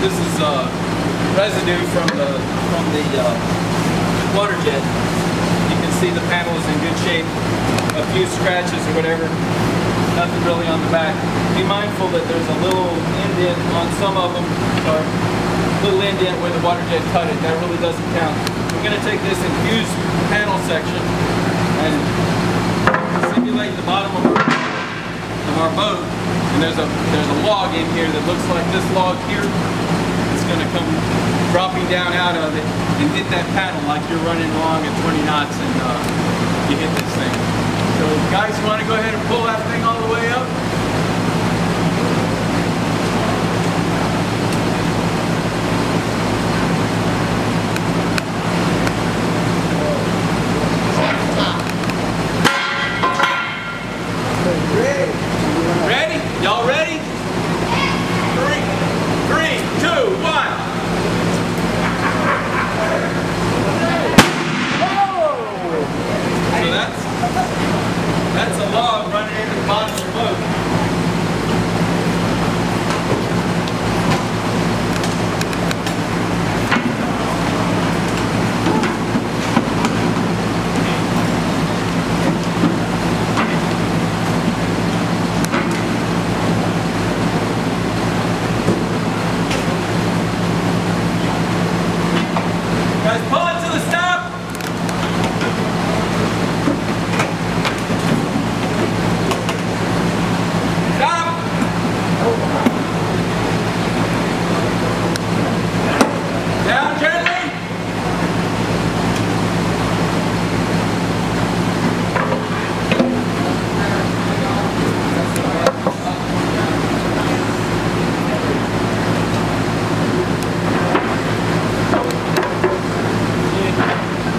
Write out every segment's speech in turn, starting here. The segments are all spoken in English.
This is residue from the water jet. You can see the panel is in good shape. A few scratches or whatever. Nothing really on the back. Be mindful that there's a little indent on some of them, or little indent where the water jet cut it. That really doesn't count. We're going to take this infused panel section and simulate the bottom of our boat. And there's a log in here that looks like this log here. It's going to come dropping down out of it and hit that panel like you're running along at 20 knots and you hit this thing. So guys, you want to go ahead and pull that thing all the way up? Ready? Y'all ready? 3, 2, 1. So that's a log running into the bottom of the boat. Guys, pull it to the stop. Down gently.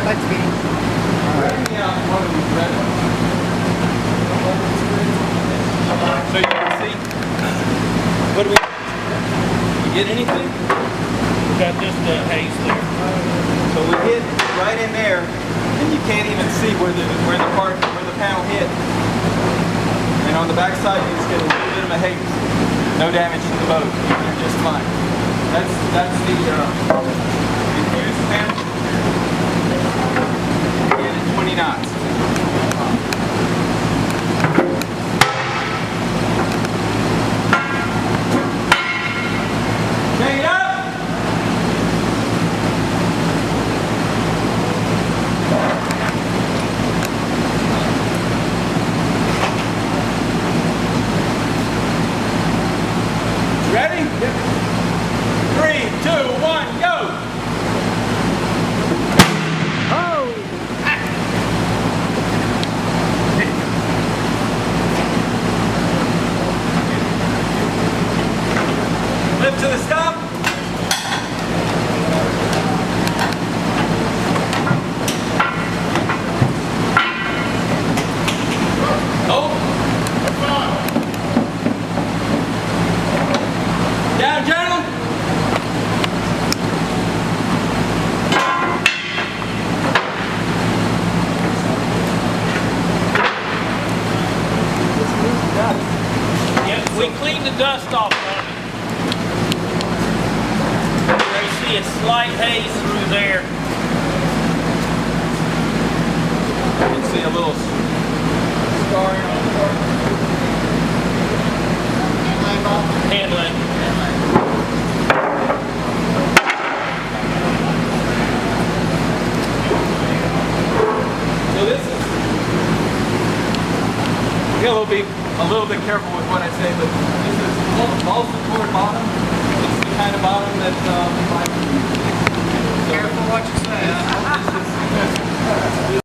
Let's be. So you can see. What do we get anything? We got just the haze there. So we hit right in there, and you can't even see where the panel hit. And on the back side, you just get a little bit of a haze. No damage to the boat. You're just fine. That's the infused panel. Again at 20 knots. Take it up. Ready? 3, 2, 1, go! Oh! Lift to the stop. Oh. Down, gentle. Yep, we cleaned the dust off of it. You see a slight haze through there. You can see a little scarring on the part. Handling. So this is, you gotta be a little bit careful with what I say, but this is all support bottom. It's the kind of bottom that Careful what you say. this is